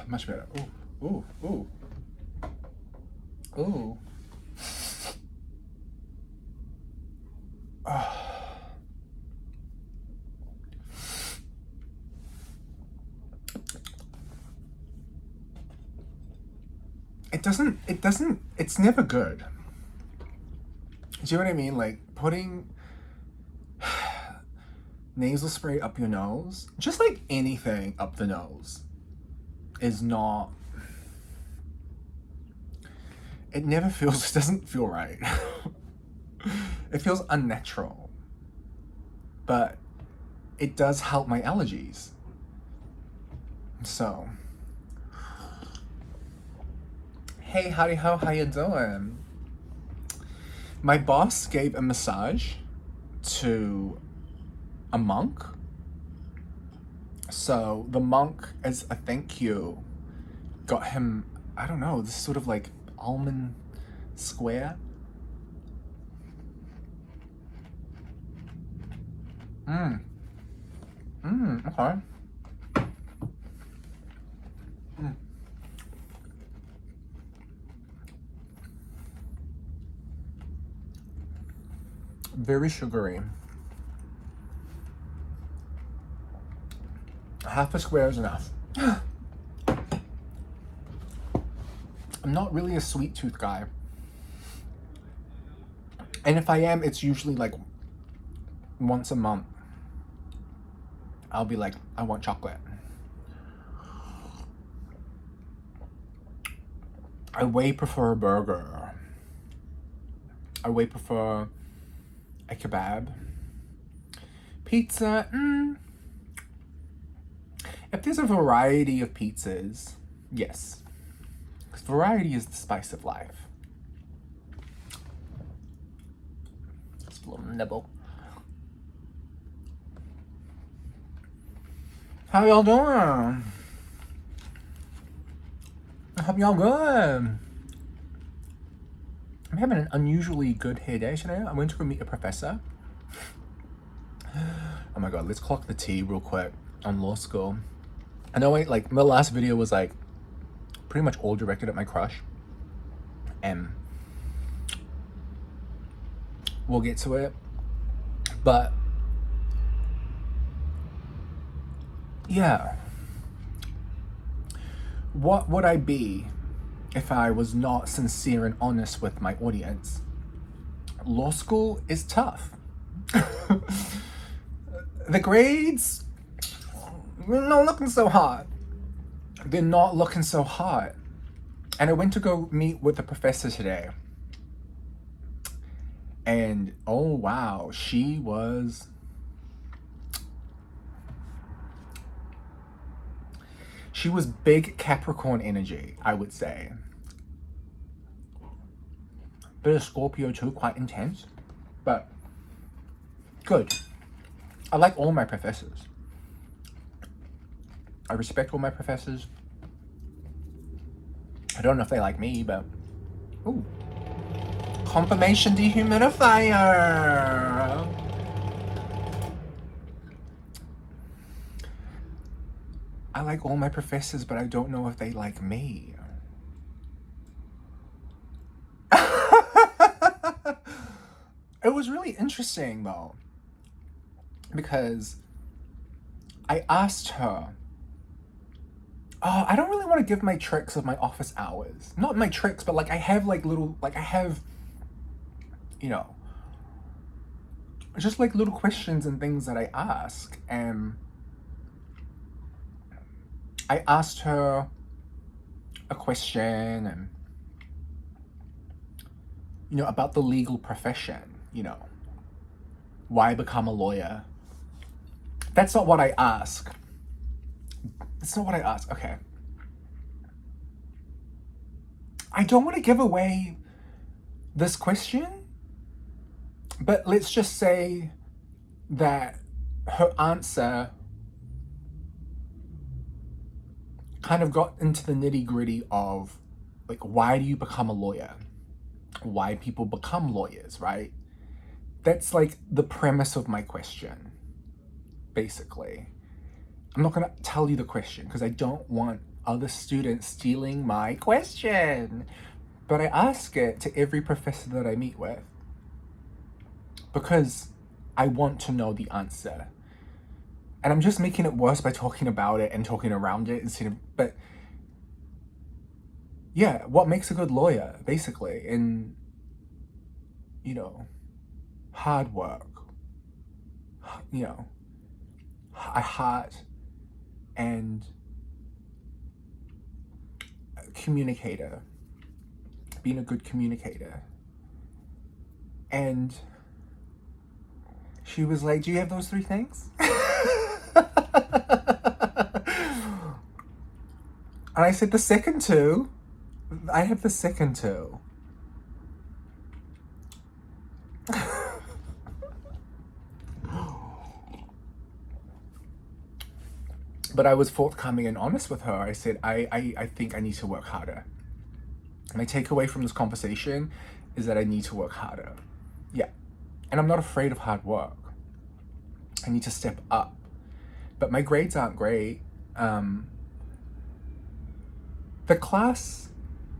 Much better. Ooh, ooh, ooh, ooh. It's never good. Do you know what I mean? Like, putting nasal spray up your nose, just like anything up the nose, is not. It never feels, it doesn't feel right. It feels unnatural. But it does help my allergies. So, hey, howdy ho, how you doing? My boss gave a massage to a monk. So the monk, as a thank you, got him, I don't know, this sort of like almond square. Okay. Very sugary. Half a square is enough. I'm not really a sweet tooth guy. And if I am, it's usually like once a month. I'll be like, I want chocolate. I way prefer a burger. I way prefer a kebab. Pizza, If there's a variety of pizzas, yes. Because variety is the spice of life. Just a little nibble. How y'all doing? I hope y'all good. I'm having an unusually good hair day today. I went to go meet a professor. Oh my god, let's clock the tea real quick on law school. I know, like, my last video was like pretty much all directed at my crush, and we'll get to it. But yeah, what would I be if I was not sincere and honest with my audience? Law school is tough. The grades, they're not looking so hot. They're not looking so hot. And I went to go meet with the professor today. And oh wow, she was big Capricorn energy, I would say. Bit of Scorpio too, quite intense. But good. I like all my professors. I respect all my professors. I don't know if they like me, but... Ooh. Confirmation dehumidifier! I like all my professors, but I don't know if they like me. It was really interesting, though. Because I asked her, I don't really want to give my tricks of my office hours. Not my tricks, but like I have like little, like I have, you know, just like little questions and things that I ask. And I asked her a question and, you know, about the legal profession, you know, why become a lawyer? That's not what I ask. That's not what I ask. Okay. I don't want to give away this question, but let's just say that her answer kind of got into the nitty-gritty of, like, why do you become a lawyer? Why people become lawyers, right? That's like the premise of my question, basically. I'm not going to tell you the question because I don't want other students stealing my question. But I ask it to every professor that I meet with because I want to know the answer. And I'm just making it worse by talking about it and talking around it instead of, but yeah, what makes a good lawyer, basically, in, hard work, you know, a heart and a communicator, being a good communicator. And she was like, do you have those three things? And I said, the second two. I have the second two. But I was forthcoming and honest with her. I said, I think I need to work harder. My takeaway from this conversation is that I need to work harder. Yeah. And I'm not afraid of hard work. I need to step up. But my grades aren't great. The class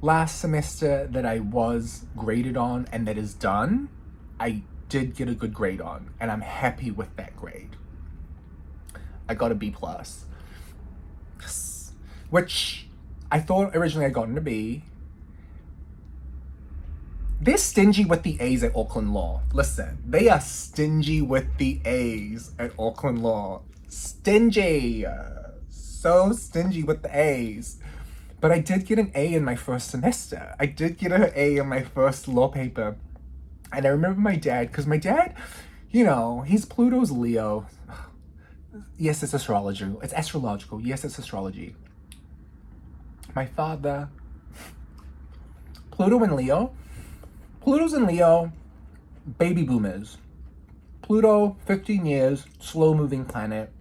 last semester that I was graded on and that is done, I did get a good grade on, and I'm happy with that grade. I got a B+. Which I thought originally I got an B. They're stingy with the A's at Auckland Law. Listen, they are stingy with the A's at Auckland Law. Stingy. So stingy with the A's. But I did get an A in my first semester. I did get an A in my first law paper. And I remember my dad, because my dad, he's Pluto's Leo. Yes, it's astrology. It's astrological. Yes, it's astrology. My father, Pluto and Leo. Pluto's in Leo, baby boomers. Pluto, 15 years, slow-moving planet.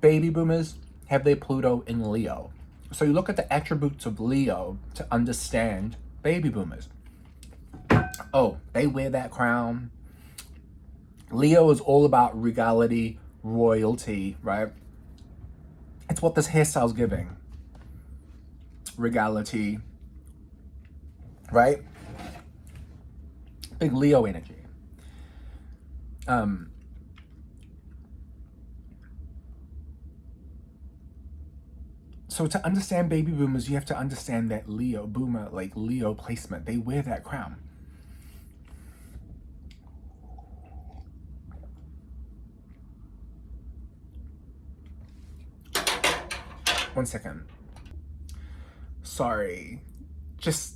Baby boomers have their Pluto in Leo. So you look at the attributes of Leo to understand baby boomers. Oh, they wear that crown. Leo is all about regality, royalty, right? It's what this hairstyle's giving. Regality, right? Big Leo energy. So to understand baby boomers, you have to understand that Leo, boomer, like Leo placement. They wear that crown. One second. Sorry. Just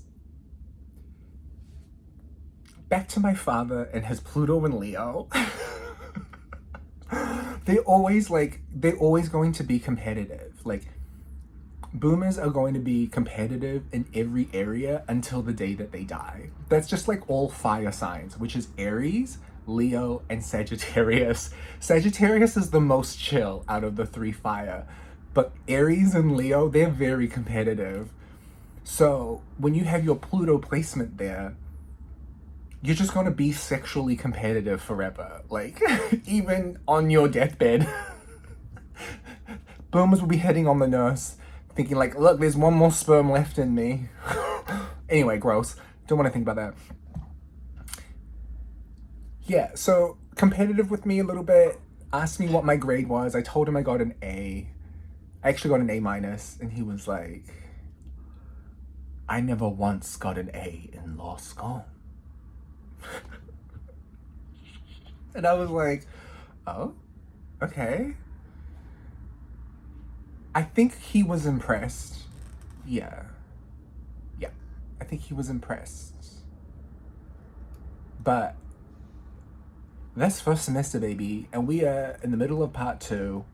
back to my father and his Pluto and Leo. They're always going to be competitive. Like, boomers are going to be competitive in every area until the day that they die. That's just like all fire signs, which is Aries, Leo, and Sagittarius. Sagittarius is the most chill out of the three fire. But Aries and Leo, they're very competitive. So when you have your Pluto placement there, you're just going to be sexually competitive forever. Like, even on your deathbed. Boomers will be hitting on the nurse, thinking like, look, there's one more sperm left in me. Anyway, gross. Don't want to think about that. Yeah, so competitive with me a little bit. Asked me what my grade was. I told him I got an A. I actually got an A-, and he was like, I never once got an A in law school. And I was like, oh, okay. I think he was impressed. Yeah. I think he was impressed. But that's first semester, baby. And we are in the middle of part 2.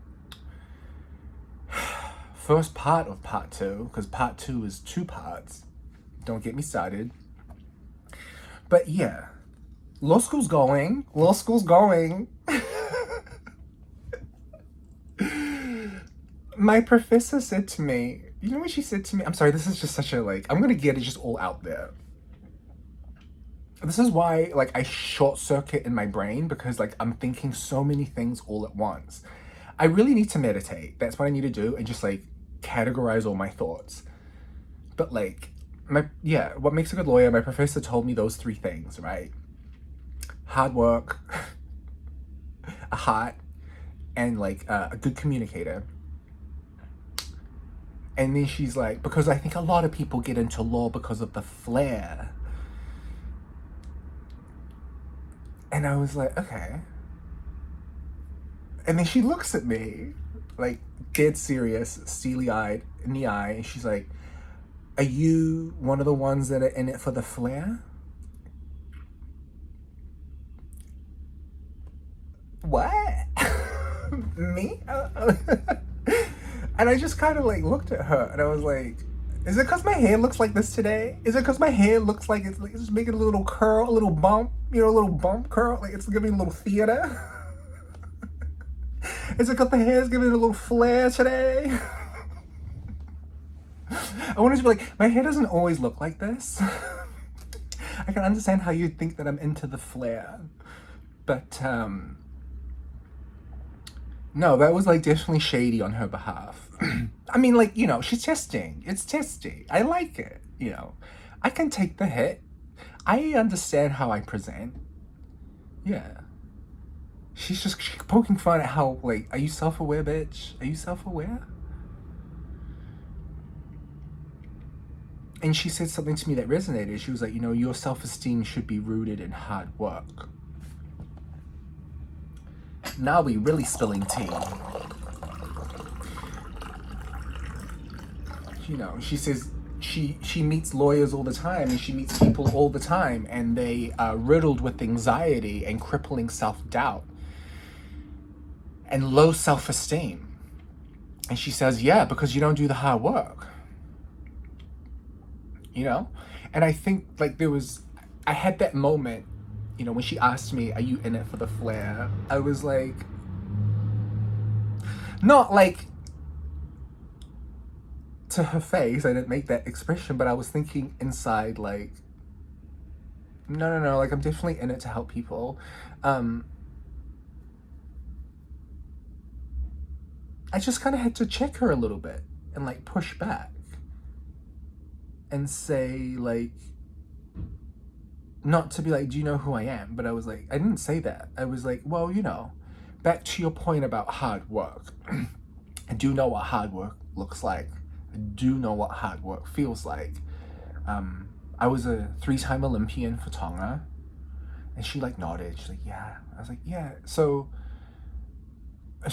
First part of part 2, because part 2 is 2 parts. Don't get me started. But yeah, law school's going. My professor said to me, you know what she said to me? I'm sorry, this is just such a, I'm gonna get it just all out there. This is why, I short circuit in my brain, because, I'm thinking so many things all at once. I really need to meditate. That's what I need to do, and just, categorize all my thoughts. But like, what makes a good lawyer? My professor told me those three things, right? Hard work, a heart, and like a good communicator. And then she's like, because I think a lot of people get into law because of the flair. And I was like, okay. And then she looks at me, like dead serious, steely-eyed in the eye, and she's like, are you one of the ones that are in it for the flair? What? Me? And I just kind of like looked at her and I was like, is it because my hair looks like this today? Is it because my hair looks like it's just making a little curl, a little bump, you know, a little bump curl, like it's giving a little theater? Is it because the hair's giving it a little flair today? I wanted to be like, my hair doesn't always look like this. I can understand how you'd think that I'm into the flair. But, no, that was like definitely shady on her behalf. I mean, like, you know, she's testing. It's testy. I like it, you know. I can take the hit. I understand how I present. Yeah. She's just poking fun at how, like, are you self-aware, bitch? Are you self-aware? And she said something to me that resonated. She was like, you know, your self-esteem should be rooted in hard work. Now we really spilling tea. You know, she says she meets lawyers all the time and she meets people all the time and they are riddled with anxiety and crippling self-doubt and low self-esteem. And she says, yeah, because you don't do the hard work. You know? And I think like I had that moment, you know, when she asked me, are you in it for the flair? I was like, not like to her face, I didn't make that expression, but I was thinking inside like, no, like I'm definitely in it to help people. I just kind of had to check her a little bit and like push back and say like, not to be like, do you know who I am? But I was like, I didn't say that. I was like, well, you know, back to your point about hard work. I do know what hard work looks like. I do know what hard work feels like. I was a 3-time Olympian for Tonga. And she like nodded. She's like, yeah. I was like, yeah. So,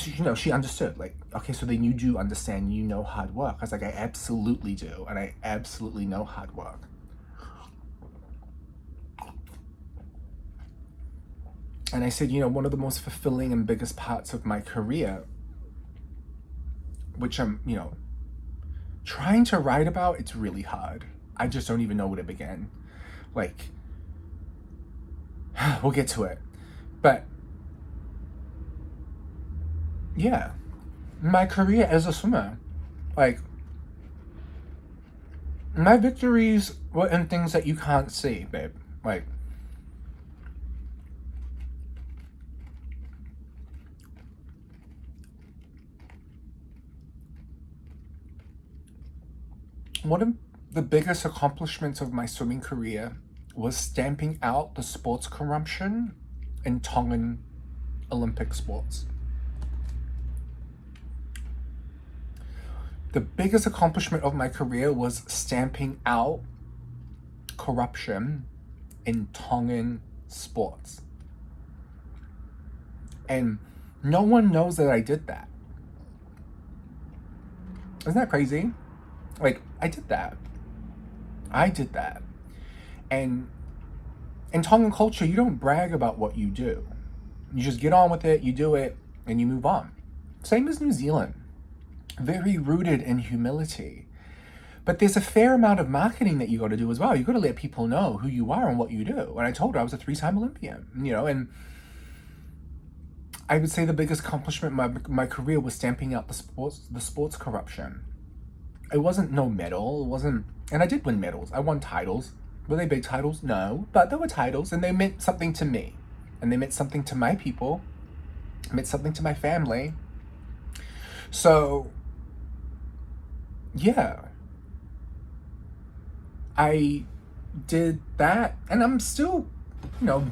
you know, she understood. Like, okay, so then you do understand, you know hard work. I was like, I absolutely do. And I absolutely know hard work. And I said, you know, one of the most fulfilling and biggest parts of my career, which I'm, you know, trying to write about, it's really hard. I just don't even know where to begin. Like, we'll get to it. But, yeah, my career as a swimmer, like, my victories were in things that you can't see, babe. Like, one of the biggest accomplishments of my swimming career was stamping out the sports corruption in Tongan Olympic sports. The biggest accomplishment of my career was stamping out corruption in Tongan sports. And no one knows that I did that. Isn't that crazy? Like, I did that. And in Tongan culture, you don't brag about what you do. You just get on with it, you do it, and you move on. Same as New Zealand. Very rooted in humility. But there's a fair amount of marketing that you got to do as well. You got to let people know who you are and what you do. And I told her I was a 3-time Olympian, you know, and I would say the biggest accomplishment of my career was stamping out the sports corruption. It wasn't no medal. It wasn't, and I did win medals. I won titles. Were they big titles? No, but there were titles, and they meant something to me, and they meant something to my people. It meant something to my family. So, yeah, I did that, and I'm still,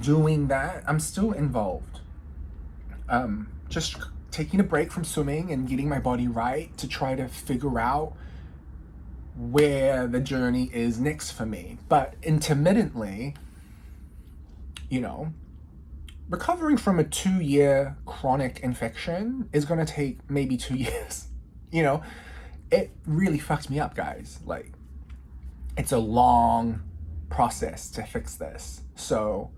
doing that. I'm still involved. Just taking a break from swimming and getting my body right to try to figure out where the journey is next for me. But intermittently, you know, recovering from a 2-year chronic infection is going to take maybe 2 years. It really fucked me up, guys. Like, it's a long process to fix this. So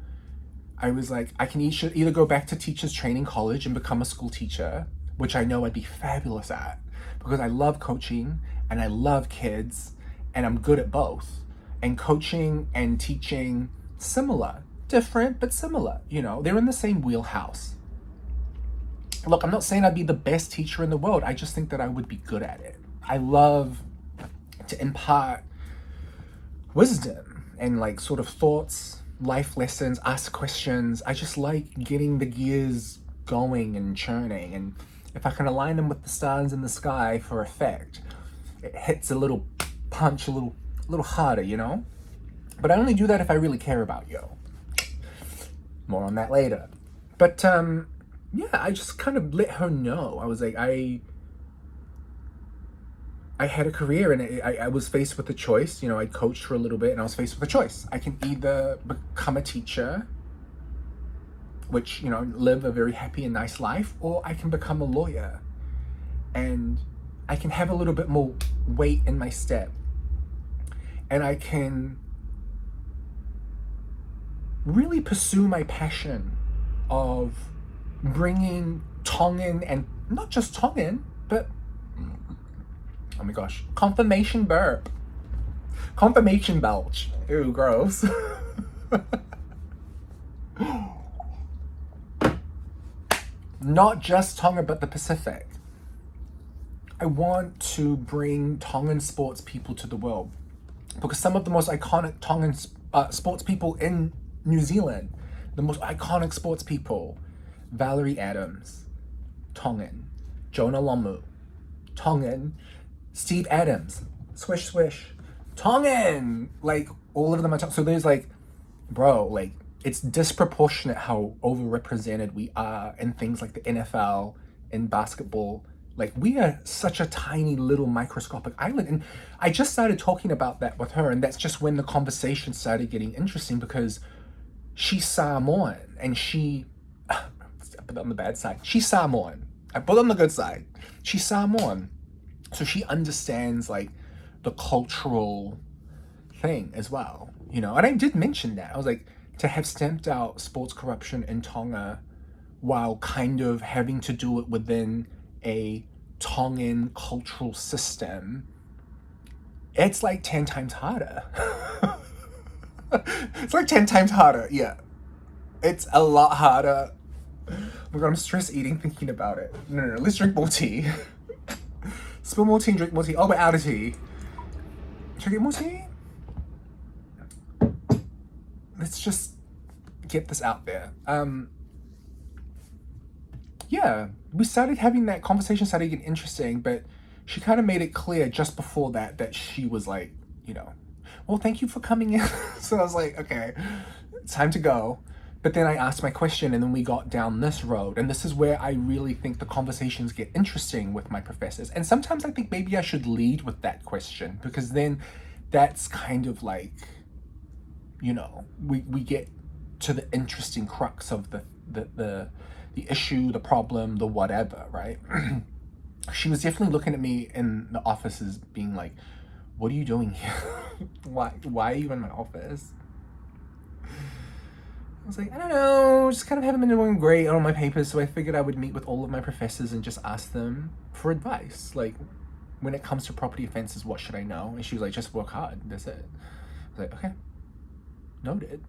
I was like, I can either go back to teachers training college and become a school teacher, which I know I'd be fabulous at because I love coaching and I love kids and I'm good at both. And coaching and teaching, similar, different, but similar. They're in the same wheelhouse. Look, I'm not saying I'd be the best teacher in the world. I just think that I would be good at it. I love to impart wisdom and like sort of thoughts, life lessons, ask questions. I just like getting the gears going and churning. And if I can align them with the stars in the sky for effect, it hits a little punch, a little harder, But I only do that if I really care about you. More on that later. But yeah, I just kind of let her know. I was like, I had a career and I was faced with a choice. I coached for a little bit and I was faced with a choice. I can either become a teacher, which, live a very happy and nice life, or I can become a lawyer and I can have a little bit more weight in my step and I can really pursue my passion of bringing Tongan, and not just Tongan, but oh my gosh, confirmation burp. Confirmation belch. Ew, gross. Not just Tonga, but the Pacific. I want to bring Tongan sports people to the world because some of the most iconic Tongan sports people in New Zealand, the most iconic sports people, Valerie Adams, Tongan, Jonah Lomu, Tongan, Steve Adams, swish swish, Tongan, like all of them are so there's like, bro, like it's disproportionate how overrepresented we are in things like the NFL, in basketball. Like we are such a tiny little microscopic island. And I just started talking about that with her, and that's just when the conversation started getting interesting because she's Samoan and I put it on the bad side. She's Samoan. I put it on the good side. She's Samoan. So she understands like the cultural thing as well, And I did mention that. I was like, to have stamped out sports corruption in Tonga while kind of having to do it within a Tongan cultural system, it's like 10 times harder. It's like 10 times harder, yeah. It's a lot harder. Oh my god, I'm stress eating thinking about it. No, let's drink more tea. Spill more tea and drink more tea. Oh, we're out of tea. Should I get more tea? Let's just get this out there. Yeah, we started having that conversation, started getting interesting, but she kind of made it clear just before that she was like, well, thank you for coming in. So I was like, okay, it's time to go. But then I asked my question and then we got down this road. And this is where I really think the conversations get interesting with my professors. And sometimes I think maybe I should lead with that question because then that's kind of like, we get to the interesting crux of the issue, the problem, the whatever, right? She was definitely looking at me in the office as being like, what are you doing here? Why are you in my office? I was like, I don't know, just kind of haven't been doing great on my papers, so I figured I would meet with all of my professors and just ask them for advice. Like, when it comes to property offenses, what should I know? And she was like, just work hard, that's it. I was like, okay, noted.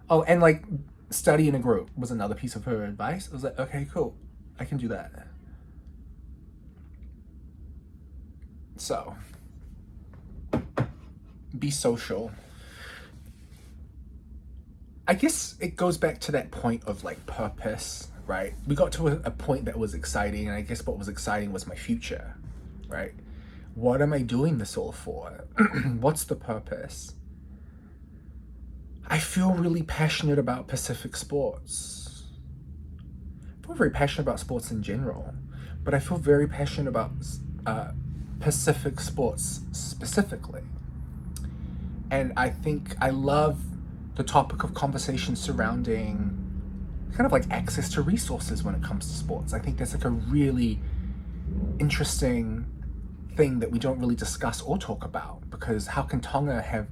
Oh, and like, study in a group was another piece of her advice. I was like, okay, cool, I can do that. So, be social. I guess it goes back to that point of like purpose, right? We got to a point that was exciting, and I guess what was exciting was my future, right? What am I doing this all for? What's the purpose? I feel really passionate about Pacific sports. I feel very passionate about sports in general, but I feel very passionate about Pacific sports specifically. And I think I love the topic of conversation surrounding kind of like access to resources when it comes to sports. I think that's like a really interesting thing that we don't really discuss or talk about, because how can Tonga have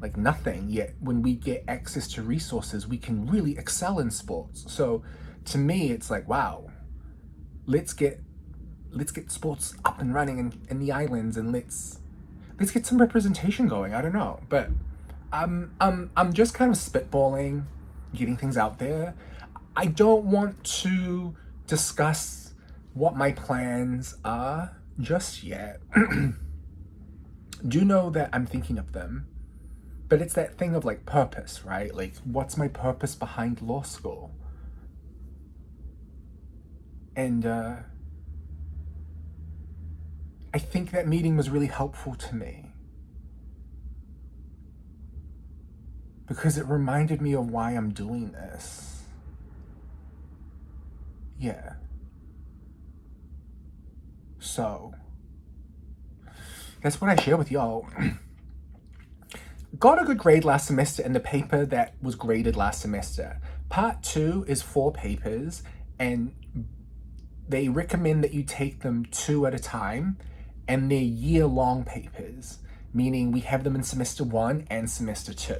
like nothing, yet when we get access to resources we can really excel in sports? So to me it's like, wow, let's get sports up and running in the islands, and let's get some representation going. I don't know, but I'm just kind of spitballing, getting things out there. I don't want to discuss what my plans are just yet. Do know that I'm thinking of them, but it's that thing of like purpose, right? Like, what's my purpose behind law school? And I think that meeting was really helpful to me, because it reminded me of why I'm doing this. Yeah. So that's what I share with y'all. Got a good grade last semester in the paper that was graded last semester. Part 2 is 4 papers, and they recommend that you take them 2 at a time, and they're year-long papers, meaning we have them in semester 1 and semester 2.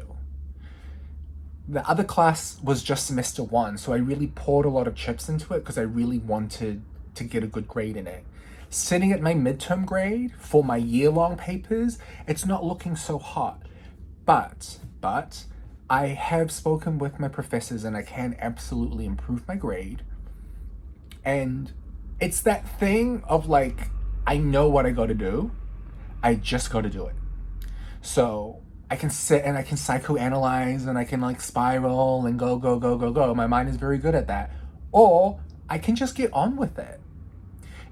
The other class was just semester 1, so I really poured a lot of chips into it because I really wanted to get a good grade in it. Sitting at my midterm grade for my year-long papers, it's not looking so hot. But I have spoken with my professors and I can absolutely improve my grade. And it's that thing of like, I know what I got to do. I just got to do it. So I can sit and I can psychoanalyze and I can like spiral and go. My mind is very good at that. Or I can just get on with it.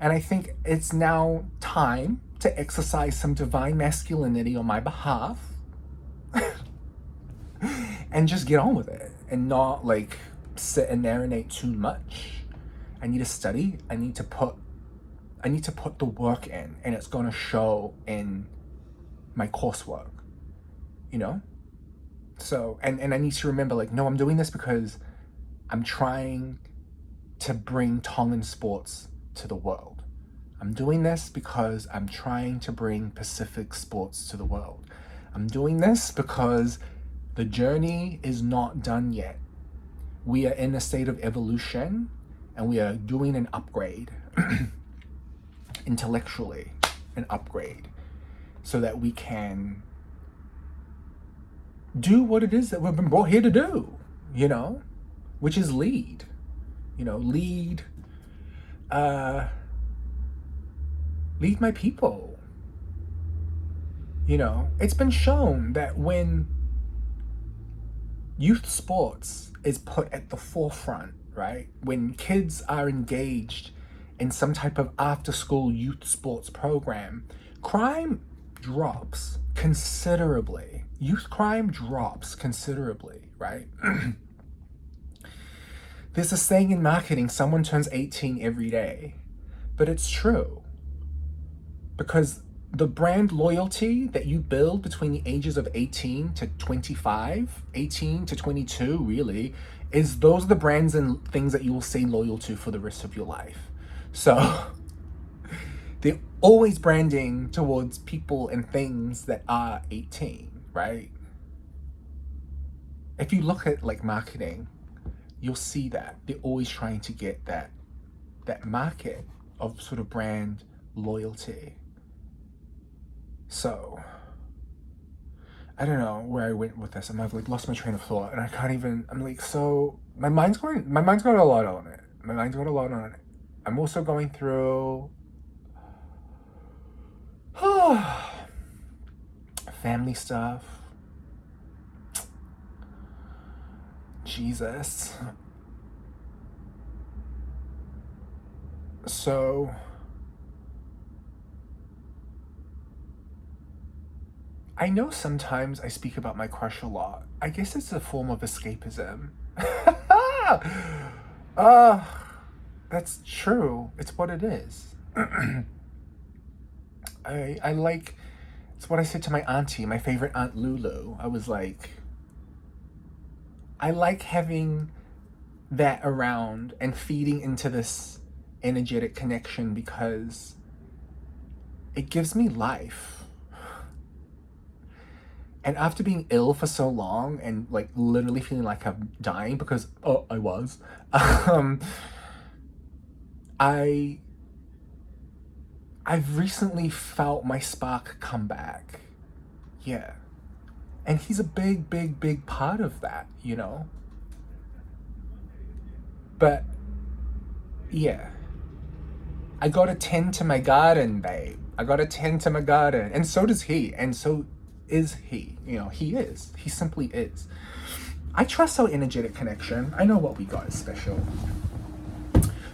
And I think it's now time to exercise some divine masculinity on my behalf and just get on with it and not like sit and marinate too much. I need to study. I need to put the work in, and it's gonna show in my coursework, you know? So, and I need to remember, like, no, I'm doing this because I'm trying to bring Tongan sports to the world. I'm doing this because I'm trying to bring Pacific sports to the world. I'm doing this because the journey is not done yet. We are in a state of evolution, and we are doing an upgrade, intellectually, an upgrade, so that we can do what it is that we've been brought here to do, you know, which is lead, lead my people. It's been shown that when youth sports is put at the forefront, right? When kids are engaged in some type of after-school youth sports program, crime drops considerably. Youth crime drops considerably, right? There's a saying in marketing, someone turns 18 every day. But it's true. Because the brand loyalty that you build between the ages of 18 to 25, 18 to 22 really, those are the brands and things that you will stay loyal to for the rest of your life. So they're always branding towards people and things that are 18, right? If you look at like marketing, you'll see that they're always trying to get that market of sort of brand loyalty. So I don't know where I went with this. I've like lost my train of thought, and I can't even. I'm like, so my mind's got a lot on it. I'm also going through family stuff. Jesus. So I know sometimes I speak about my crush a lot. I guess it's a form of escapism. uh, that's true. It's what it is. I like, it's what I said to my auntie, my favorite Aunt Lulu. I was like, I like having that around and feeding into this energetic connection because it gives me life. And after being ill for so long and like literally feeling like I'm dying because, oh, I was, I've recently felt my spark come back. Yeah. And he's a big, big, big part of that, you know? But yeah, I gotta tend to my garden, babe. I gotta tend to my garden. And so does he. And so is he. You know, he is. He simply is. I trust our energetic connection. I know what we got is special.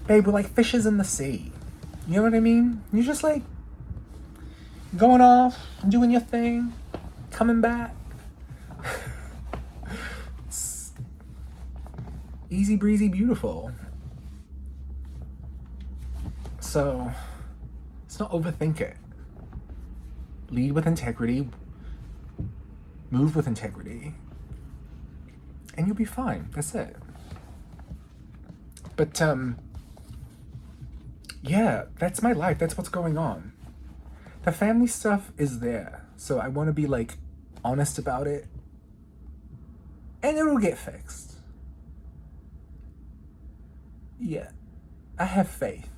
Babe, we're like fishes in the sea. You know what I mean? You're just like going off, doing your thing, coming back. It's easy breezy, beautiful. So let's not overthink it. Lead with integrity, move with integrity, and you'll be fine. That's it. But yeah, that's my life. That's what's going on. The family stuff is there. So I want to be like honest about it. And it'll get fixed. Yeah. I have faith.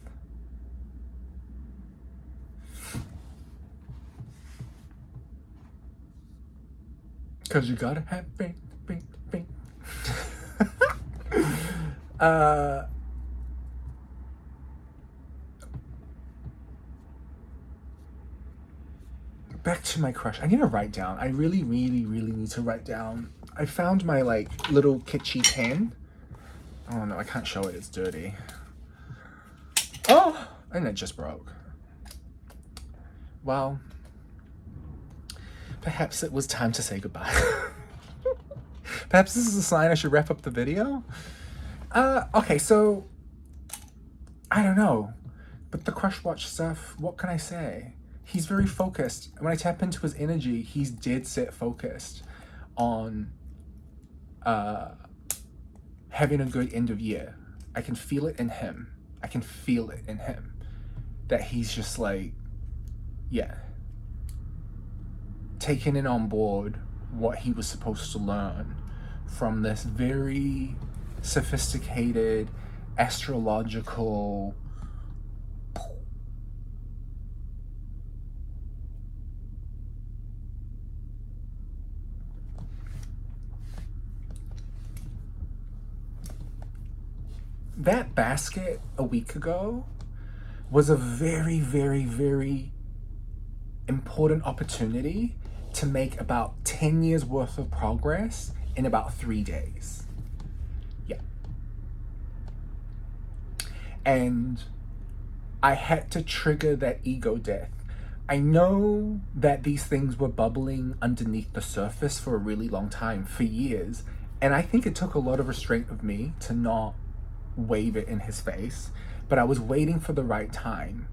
Cause you gotta have faith, faith, faith. Back to my crush. I need to write down. I really, really, really need to write down. I found my like little kitschy pen. Oh no, I can't show it. It's dirty. Oh, and it just broke. Well, perhaps it was time to say goodbye. Perhaps this is a sign I should wrap up the video. Okay, so I don't know, but the Crushwatch stuff, what can I say? He's very focused. When I tap into his energy, he's dead set focused on having a good end of year. I can feel it in him. I can feel it in him. That he's just like, yeah, taking it on board what he was supposed to learn from this very sophisticated astrological that basket a week ago was a very, very, very important opportunity to make about 10 years worth of progress in about 3 days. Yeah. And I had to trigger that ego death. I know that these things were bubbling underneath the surface for a really long time, for years. And I think it took a lot of restraint of me to not wave it in his face, but I was waiting for the right time.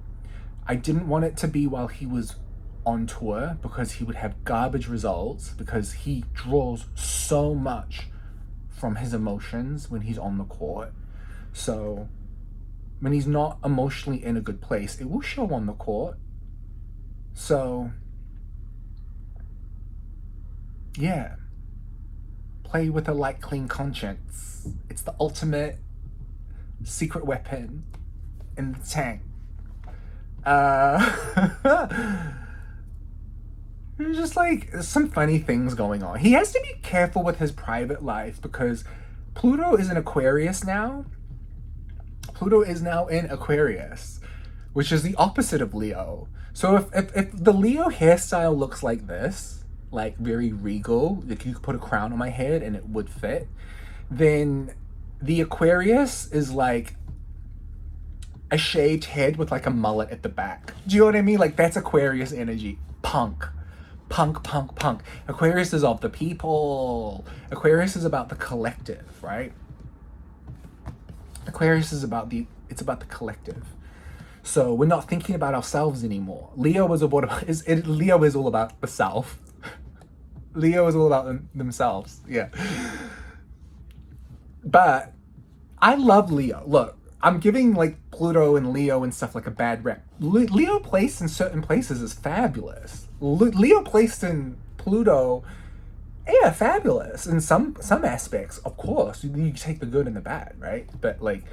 I didn't want it to be while he was on tour because he would have garbage results, because he draws so much from his emotions when he's on the court. So when he's not emotionally in a good place, it will show on the court. So yeah, play with a light, clean conscience. It's the ultimate secret weapon in the tank. There's just like some funny things going on. He has to be careful with his private life because Pluto is in Aquarius now. Pluto is now in Aquarius, which is the opposite of Leo. So if the Leo hairstyle looks like this, like very regal, like you could put a crown on my head and it would fit, then the Aquarius is like a shaved head with like a mullet at the back. Do you know what I mean? Like that's Aquarius energy. Punk. Punk, punk, punk. Aquarius is of the people. Aquarius is about the collective, right? Aquarius is about it's about the collective. So we're not thinking about ourselves anymore. Leo is Leo is all about the self. Leo is all about themselves. Yeah. But I love Leo. Look, I'm giving like Pluto and Leo and stuff like a bad rep. Leo placed in certain places is fabulous. Leo placed in Pluto, yeah, fabulous in some aspects. Of course, you take the good and the bad, right? But like,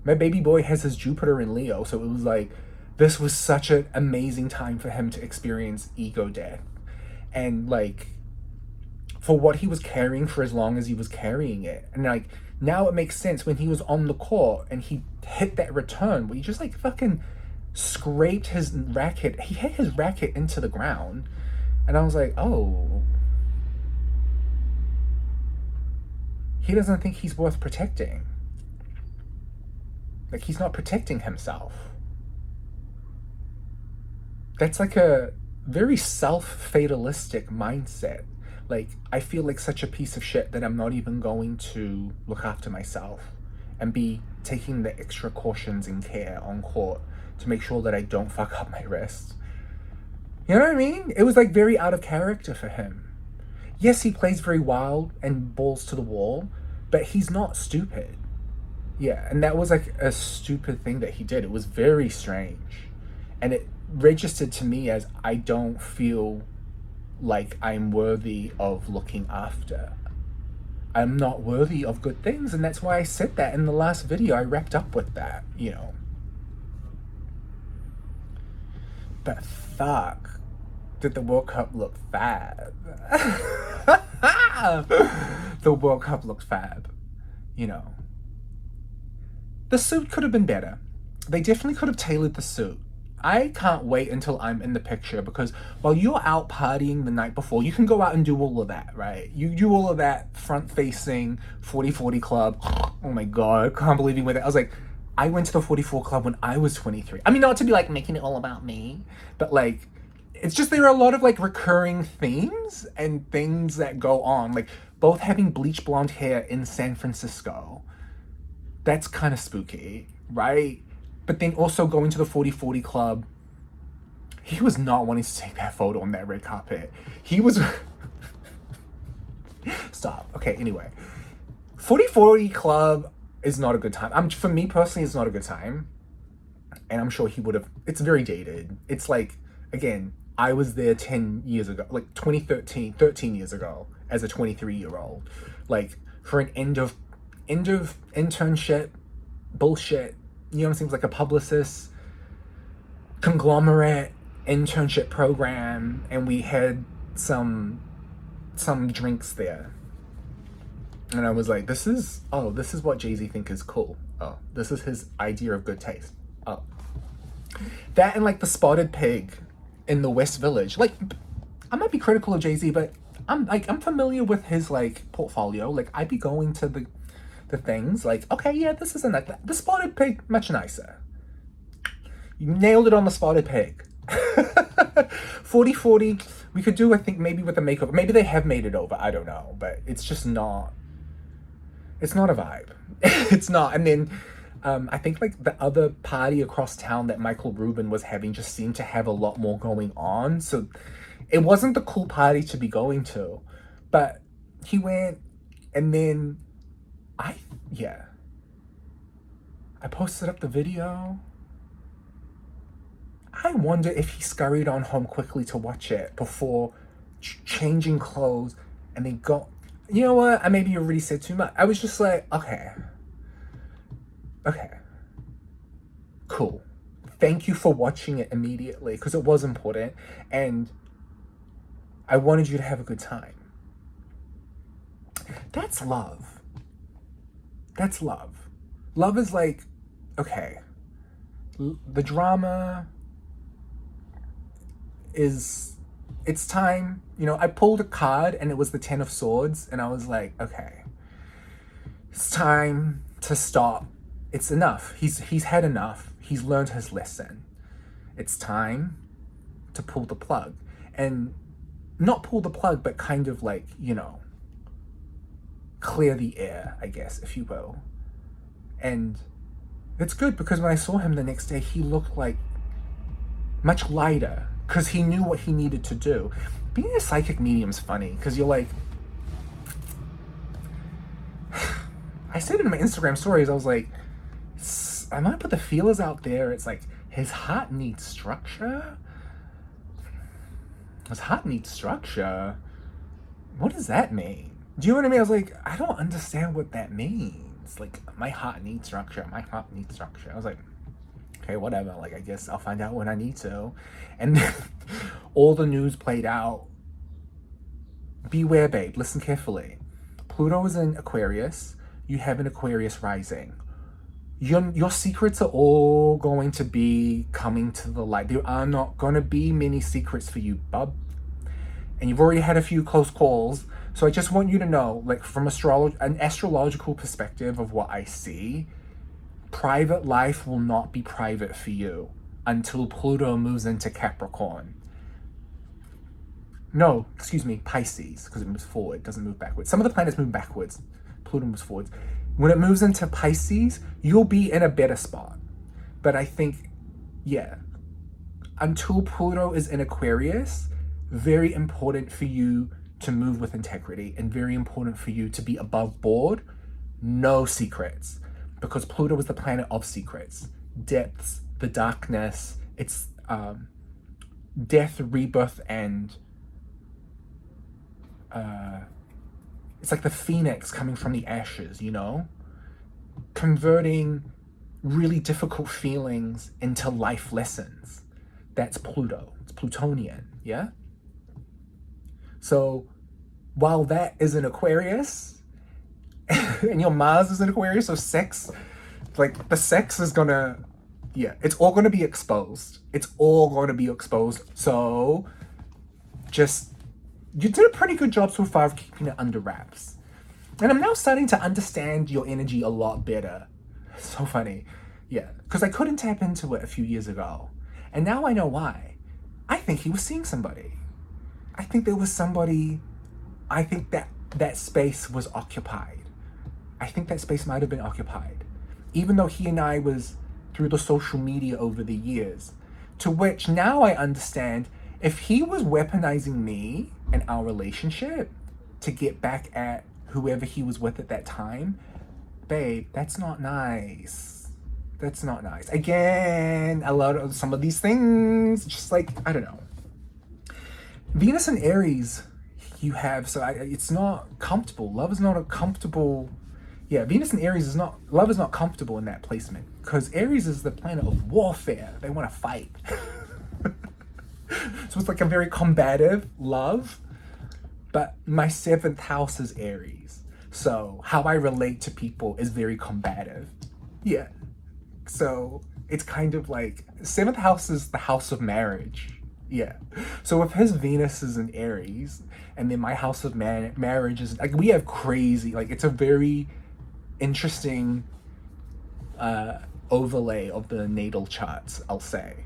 my baby boy has his Jupiter in Leo, so it was like, this was such an amazing time for him to experience ego death, and like, for what he was carrying for as long as he was carrying it, and like, now it makes sense when he was on the court and he hit that return where he just like fucking scraped his racket. He hit his racket into the ground, and I was like, oh, he doesn't think he's worth protecting. Like, he's not protecting himself. That's like a very self-fatalistic mindset. Like, I feel like such a piece of shit that I'm not even going to look after myself and be taking the extra cautions and care on court to make sure that I don't fuck up my wrist. You know what I mean? It was like very out of character for him. Yes, he plays very wild and balls to the wall, but he's not stupid. Yeah, and that was like a stupid thing that he did. It was very strange. And it registered to me as, I don't feel like I'm worthy of looking after. I'm not worthy of good things, and that's why I said that in the last video. I wrapped up with that, you know. But fuck, did the World Cup look fab? The World Cup looked fab, you know. The suit could have been better. They definitely could have tailored the suit. I can't wait until I'm in the picture, because while you're out partying the night before, you can go out and do all of that, right? You do all of that front-facing 40-40 club. Oh my God, I can't believe you went there. I was like, I went to the 44 club when I was 23. I mean, not to be like making it all about me, but like, it's just there are a lot of like recurring themes and things that go on. Like, both having bleach blonde hair in San Francisco. That's kind of spooky, right? But then also going to the 40-40 club, he was not wanting to take that photo on that red carpet. He was... Stop. Okay, anyway. 40-40 club is not a good time. For me personally, it's not a good time. And I'm sure he would have... It's very dated. It's like, again, I was there 10 years ago, like 13 years ago, as a 23-year-old. Like, for an end of internship bullshit. You know what it seems like, a publicist conglomerate internship program, and we had some drinks there, and I was like, this is what Jay-Z think is cool. Oh, this is his idea of good taste. Oh, that and like the spotted pig in the West Village. Like, I might be critical of Jay-Z, but I'm familiar with his like portfolio. Like, I'd be going to the things like, okay, yeah, this isn't like that. The spotted pig, much nicer. You nailed it on the spotted pig. 40-40, we could do, I think, maybe with a makeover. Maybe they have made it over, I don't know, but it's just not, it's not a vibe. It's not. And then I think like the other party across town that Michael Rubin was having just seemed to have a lot more going on, so it wasn't the cool party to be going to. But he went, and then I posted up the video. I wonder if he scurried on home quickly to watch it before changing clothes, and then go, you know what, I maybe already said too much. I was just like, okay, cool. Thank you for watching it immediately, because it was important, and I wanted you to have a good time. That's love. That's love. Love is like, okay, the drama is, it's time. You know, I pulled a card and it was the 10 of Swords, and I was like, okay, it's time to stop. It's enough. He's had enough. He's learned his lesson. It's time to pull the plug. And not pull the plug, but kind of like, clear the air, I guess, if you will. And it's good because when I saw him the next day, he looked like much lighter because he knew what he needed to do. Being a psychic medium's funny because you're like, I said it in my Instagram stories, I was like, I might put the feelers out there. It's like, his heart needs structure? His heart needs structure? What does that mean? Do you know what I mean? I was like, I don't understand what that means. Like, my heart needs structure. My heart needs structure. I was like, okay, whatever. Like, I guess I'll find out when I need to. And then all the news played out. Beware, babe. Listen carefully. Pluto is in Aquarius. You have an Aquarius rising. Your secrets are all going to be coming to the light. There are not going to be many secrets for you, bub. And you've already had a few close calls. So I just want you to know, like, from an astrological perspective of what I see, private life will not be private for you until Pluto moves into Capricorn. No, excuse me, Pisces, because it moves forward, it doesn't move backwards. Some of the planets move backwards. Pluto moves forwards. When it moves into Pisces, you'll be in a better spot. But I think, yeah, until Pluto is in Aquarius, very important for you to move with integrity and very important for you to be above board. No secrets, because Pluto is the planet of secrets, depths, the darkness. It's death, rebirth, and it's like the phoenix coming from the ashes, converting really difficult feelings into life lessons. That's Pluto. It's Plutonian, yeah? So while that is in Aquarius, and your Mars is in Aquarius, so sex, like the sex is gonna, it's all gonna be exposed. It's all gonna be exposed. So you did a pretty good job so far of keeping it under wraps. And I'm now starting to understand your energy a lot better. So funny. Yeah, because I couldn't tap into it a few years ago. And now I know why. I think he was seeing somebody. I think there was somebody, I think that space was occupied. I think that space might have been occupied. Even though he and I was through the social media over the years, to which now I understand if he was weaponizing me and our relationship to get back at whoever he was with at that time, babe, that's not nice. That's not nice. Again, a lot of some of these things, just like, I don't know. Venus and Aries, you have, so it's not comfortable. Love is not a comfortable, Venus and Aries love is not comfortable in that placement, because Aries is the planet of warfare. They want to fight. So it's like a very combative love, but my 7th house is Aries. So how I relate to people is very combative. Yeah. So it's kind of like 7th house is the house of marriage. Yeah. So if his Venus is in Aries and then my house of marriage is like, we have crazy, like it's a very interesting overlay of the natal charts, I'll say.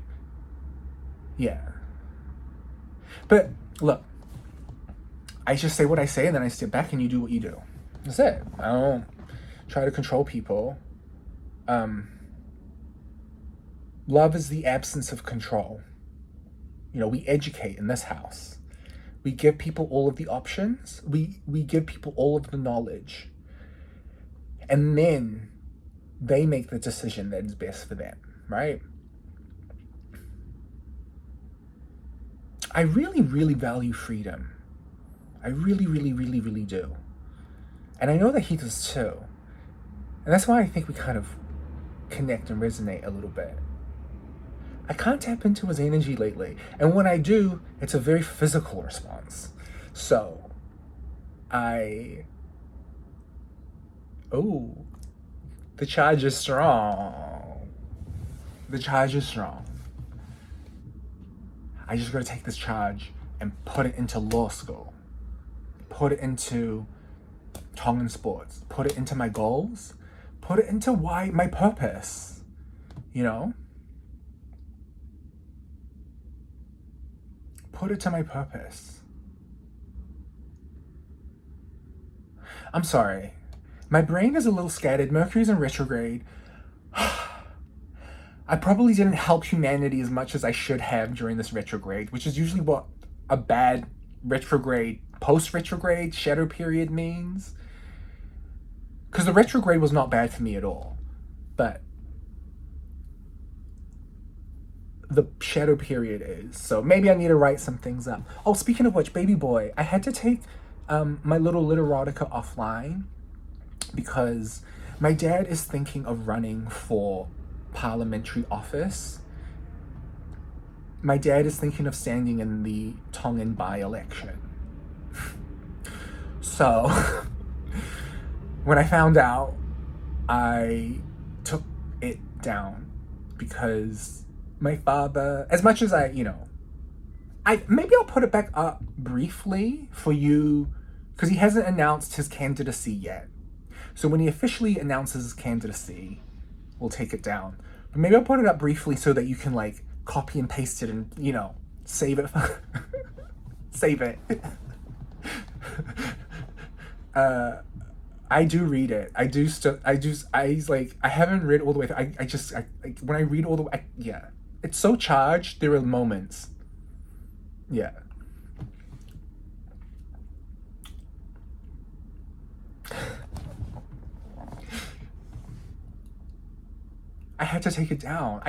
Yeah. But look, I just say what I say and then I sit back and you do what you do. That's it. I don't try to control people. Love is the absence of control. We educate in this house. We give people all of the options. We give people all of the knowledge. And then they make the decision that is best for them, right? I really, really value freedom. I really, really, really, really do. And I know that he does too. And that's why I think we kind of connect and resonate a little bit. I can't tap into his energy lately. And when I do, it's a very physical response. So, the charge is strong. The charge is strong. I just gotta take this charge and put it into law school. Put it into Tongan sports. Put it into my goals. Put it into my purpose. Put it to my purpose. I'm sorry. My brain is a little scattered. Mercury's in retrograde. I probably didn't help humanity as much as I should have during this retrograde, which is usually what a bad retrograde, post-retrograde shadow period means. Because the retrograde was not bad for me at all. But the shadow period is. So maybe I need to write some things up. Oh, speaking of which, baby boy, I had to take my little literotica offline because my dad is thinking of running for parliamentary office. My dad is thinking of standing in the Tongan by-election. So when I found out, I took it down because my father, as much as maybe I'll put it back up briefly for you because he hasn't announced his candidacy yet. So when he officially announces his candidacy, we'll take it down. But maybe I'll put it up briefly so that you can like copy and paste it and, save it. Save it. I do read it. I haven't read all the way through. When I read all the way, yeah. It's so charged, there are moments. Yeah. I had to take it down.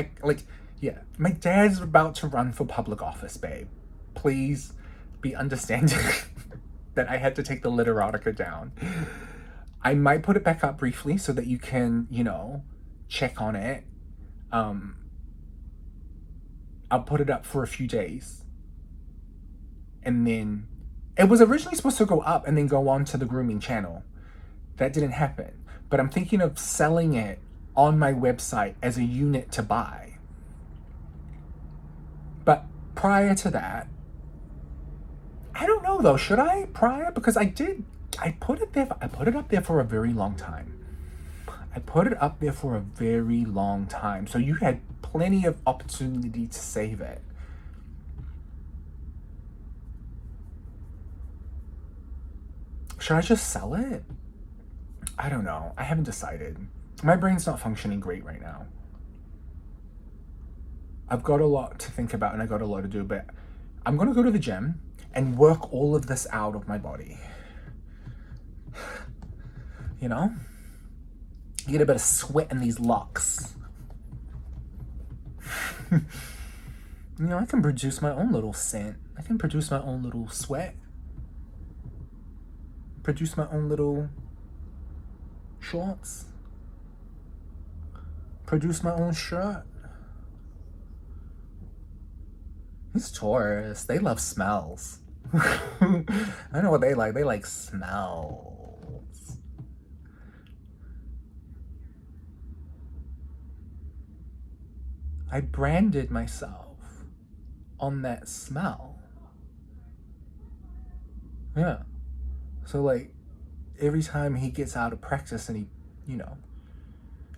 My dad's about to run for public office, babe. Please be understanding that I had to take the literotica down. I might put it back up briefly so that you can, check on it. I'll put it up for a few days. And then it was originally supposed to go up and then go on to the grooming channel. That didn't happen. But I'm thinking of selling it on my website as a unit to buy. But prior to that, I don't know though, should I because I put it up there for a very long time. So you had plenty of opportunity to save it. Should I just sell it? I don't know. I haven't decided. My brain's not functioning great right now. I've got a lot to think about and I got a lot to do, but I'm gonna go to the gym and work all of this out of my body. Get a bit of sweat in these locks. I can produce my own little scent. I can produce my own little sweat. Produce my own little shorts. Produce my own shirt. These tourists, they love smells. I know what they like. They like smells. I branded myself on that smell. Yeah. So every time he gets out of practice and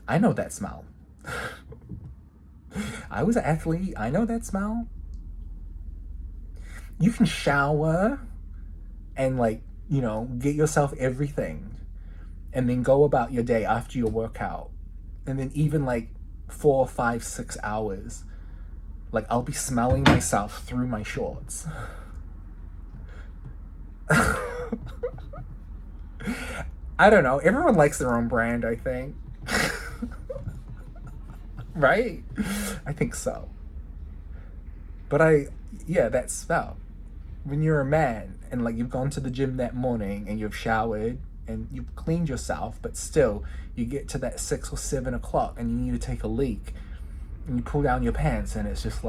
I know that smell. I was an athlete. I know that smell. You can shower and get yourself everything and then go about your day after your workout. And then even 4, 5, 6 hours, I'll be smelling myself through my shorts. I don't know. Everyone likes their own brand, I think. Right? I think so. But that smell. When you're a man and you've gone to the gym that morning and you've showered and you've cleaned yourself, but still you get to that 6 or 7 o'clock and you need to take a leak and you pull down your pants and it's just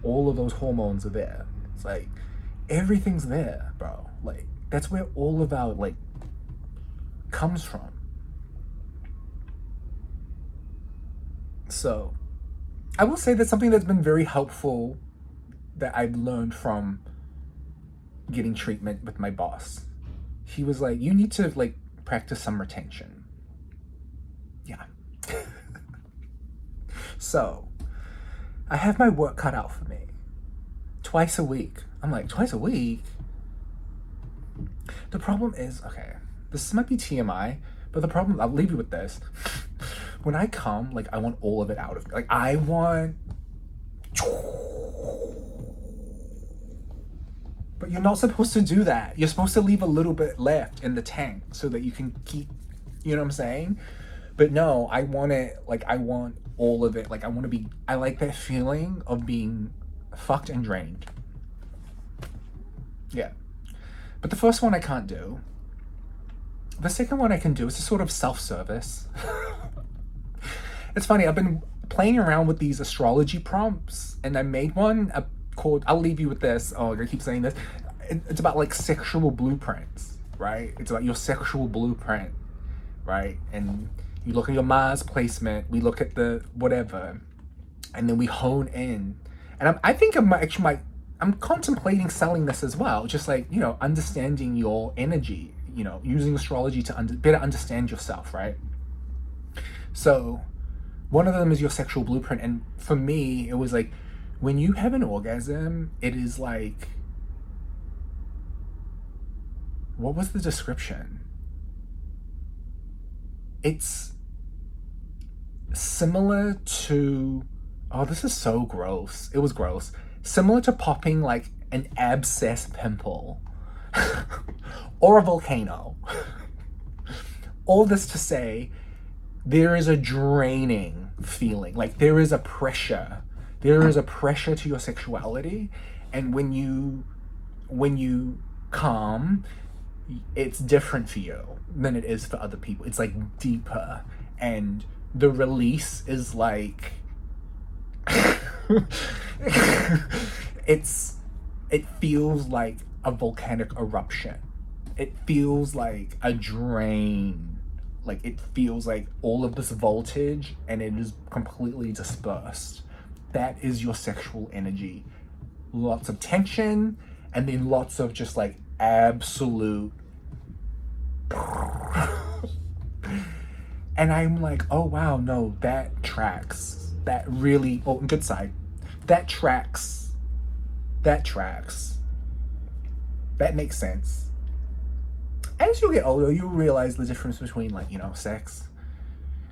all of those hormones are there. It's everything's there, bro. That's where all of our comes from. So I will say that something that's been very helpful that I've learned from getting treatment with my boss. He was you need to practice some retention. Yeah. So I have my work cut out for me. Twice a week. I'm twice a week? The problem is, okay, This might be TMI, but the problem, I'll leave you with this. When I come, like, I want all of it out of me. Like, I want... But you're not supposed to do that. You're supposed to leave a little bit left in the tank so that you can keep, you know what I'm saying? But no, I want it, like, I want all of it. Like, I like that feeling of being fucked and drained. Yeah. But the first one I can't do. The second one I can do is a sort of self-service. It's funny, I've been playing around with these astrology prompts, and I made one called, I'll leave you with this. Oh, I keep saying this. It's about like sexual blueprints, right? It's about your sexual blueprint, right? And you look at your Mars placement, we look at the whatever, and then we hone in. And I think I'm contemplating selling this as well. Just like, you know, understanding your energy, you know, using astrology to better understand yourself, right? So one of them is your sexual blueprint. And for me, it was like, when you have an orgasm, it is like, what was the description? It's similar to, oh, this is so gross. It was gross. Similar to popping like an abscess pimple or a volcano. All this to say, there is a draining feeling. Like there is a pressure. There is a pressure to your sexuality. And when you come, it's different for you than it is for other people. It's like deeper. And the release is like, it feels like a volcanic eruption. It feels like a drain. Like it feels like all of this voltage and it is completely dispersed. That is your sexual energy. Lots of tension and then lots of just like absolute. And I'm like, oh wow, no, that tracks. That really, oh, good side. That tracks. That tracks. That makes sense. As you get older, you realize the difference between, like, you know, sex,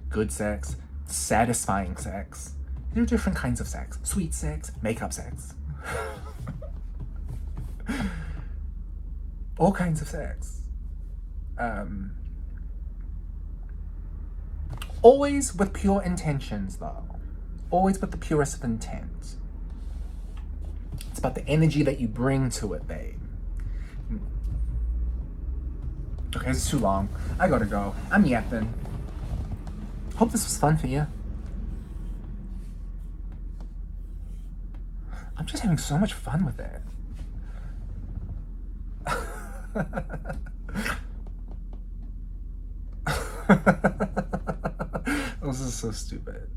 good sex, satisfying sex. There are different kinds of sex. Sweet sex, makeup sex. All kinds of sex. Always with pure intentions, though. Always with the purest of intent. It's about the energy that you bring to it, babe. Okay, this is too long. I gotta go. I'm yapping. Hope this was fun for you. I'm just having so much fun with it. This is so stupid.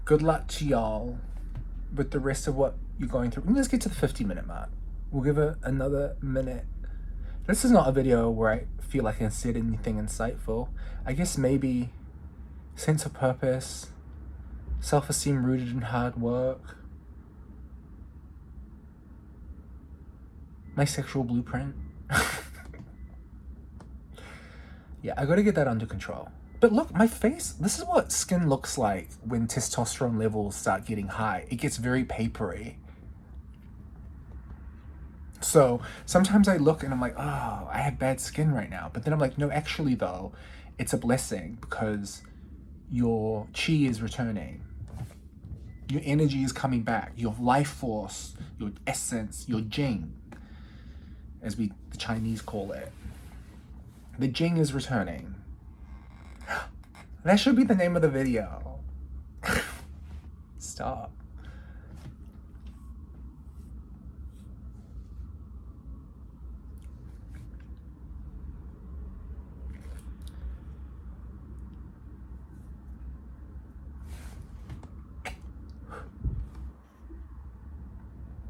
Good luck to y'all with the rest of what you're going through. Let's get to the 50-minute mark. We'll give it another minute. This is not a video where I feel like I can say anything insightful. I guess maybe sense of purpose, self-esteem rooted in hard work, my sexual blueprint. Yeah, I gotta get that under control. But look, my face, this is what skin looks like when testosterone levels start getting high. It gets very papery. So sometimes I look and I'm like, oh, I have bad skin right now. But then I'm like, no, actually though, it's a blessing because your chi is returning. Your energy is coming back. Your life force, your essence, your Jing, as the Chinese call it. The Jing is returning. That should be the name of the video. Stop.